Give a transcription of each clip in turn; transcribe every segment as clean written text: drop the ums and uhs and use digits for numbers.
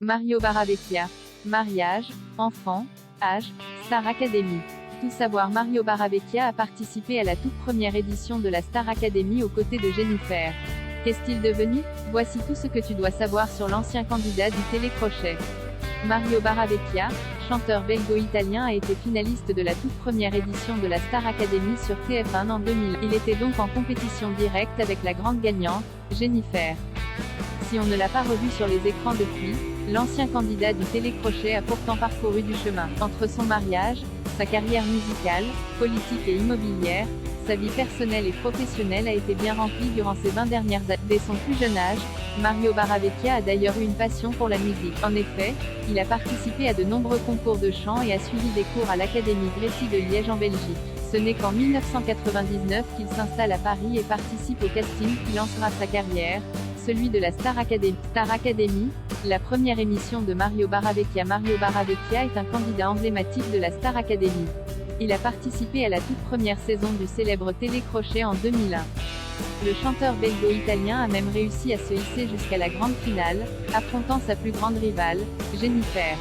Mario Barravecchia. Mariage, enfant, âge, Star Academy. Tout savoir. Mario Barravecchia a participé à la toute première édition de la Star Academy aux côtés de Jennifer. Qu'est-il devenu? Voici tout ce que tu dois savoir sur l'ancien candidat du télécrochet. Mario Barravecchia, chanteur belgo-italien, a été finaliste de la toute première édition de la Star Academy sur TF1 en 2000. Il était donc en compétition directe avec la grande gagnante, Jennifer. Si on ne l'a pas revu sur les écrans depuis, l'ancien candidat du télécrochet a pourtant parcouru du chemin. Entre son mariage, sa carrière musicale, politique et immobilière, sa vie personnelle et professionnelle a été bien remplie durant ces 20 dernières années. Dès son plus jeune âge, Mario Barravecchia a d'ailleurs eu une passion pour la musique. En effet, il a participé à de nombreux concours de chant et a suivi des cours à l'Académie Gressy de Liège en Belgique. Ce n'est qu'en 1999 qu'il s'installe à Paris et participe au casting qui lancera sa carrière, celui de la Star Academy. Star Academy, la première émission de Mario Barravecchia. Mario Barravecchia est un candidat emblématique de la Star Academy. Il a participé à la toute première saison du célèbre télécrochet en 2001. Le chanteur belgo-italien a même réussi à se hisser jusqu'à la grande finale, affrontant sa plus grande rivale, Jennifer.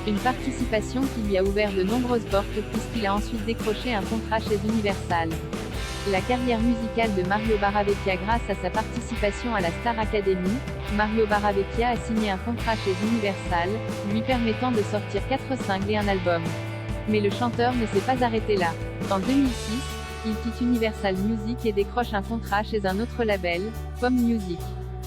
Une participation qui lui a ouvert de nombreuses portes puisqu'il a ensuite décroché un contrat chez Universal. La carrière musicale de Mario Barravecchia. Grâce à sa participation à la Star Academy, Mario Barravecchia a signé un contrat chez Universal, lui permettant de sortir 4 singles et un album. Mais le chanteur ne s'est pas arrêté là. En 2006, il quitte Universal Music et décroche un contrat chez un autre label, Pom Music.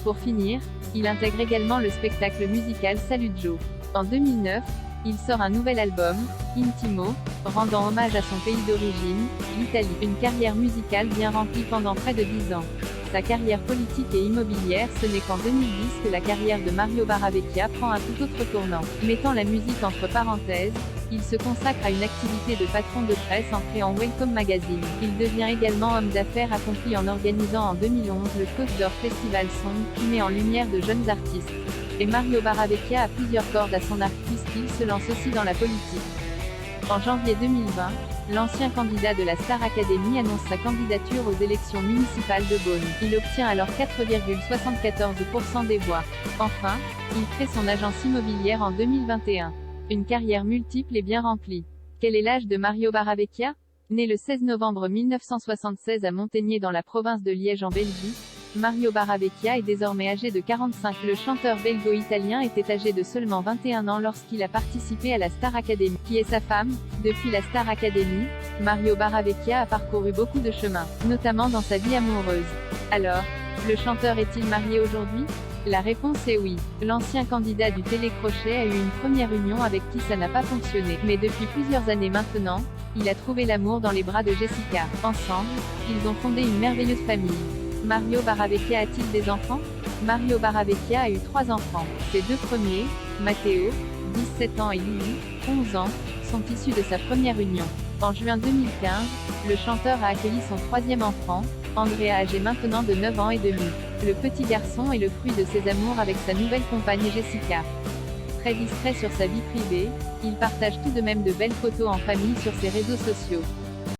Pour finir, il intègre également le spectacle musical Salut Joe. En 2009, il sort un nouvel album, Intimo, rendant hommage à son pays d'origine, l'Italie. Une carrière musicale bien remplie pendant près de 10 ans. Sa carrière politique et immobilière. Ce n'est qu'en 2010 que la carrière de Mario Barravecchia prend un tout autre tournant. Mettant la musique entre parenthèses, il se consacre à une activité de patron de presse en créant Welcome Magazine. Il devient également homme d'affaires accompli en organisant en 2011 le Côte d'Or Festival Song, qui met en lumière de jeunes artistes. Et Mario Barravecchia a plusieurs cordes à son arc puisqu'il se lance aussi dans la politique. En janvier 2020, l'ancien candidat de la Star Academy annonce sa candidature aux élections municipales de Beaune. Il obtient alors 4,74% des voix. Enfin, il crée son agence immobilière en 2021. Une carrière multiple et bien remplie. Quel est l'âge de Mario Barravecchia? Né le 16 novembre 1976 à Montaignet dans la province de Liège en Belgique, Mario Barravecchia est désormais âgé de 45. Le chanteur belgo-italien était âgé de seulement 21 ans lorsqu'il a participé à la Star Academy. Qui est sa femme? Depuis la Star Academy, Mario Barravecchia a parcouru beaucoup de chemins, notamment dans sa vie amoureuse. Alors, le chanteur est-il marié aujourd'hui? La réponse est oui. L'ancien candidat du télécrochet a eu une première union avec qui ça n'a pas fonctionné. Mais depuis plusieurs années maintenant, il a trouvé l'amour dans les bras de Jessica. Ensemble, ils ont fondé une merveilleuse famille. Mario Barravecchia a-t-il des enfants? Mario Barravecchia a eu 3 enfants. Ses 2 premiers, Matteo, 17 ans et Lily, 11 ans, sont issus de sa première union. En juin 2015, le chanteur a accueilli son 3e enfant, Andrea, âgé maintenant de 9 ans et demi. Le petit garçon est le fruit de ses amours avec sa nouvelle compagne Jessica. Très discret sur sa vie privée, il partage tout de même de belles photos en famille sur ses réseaux sociaux.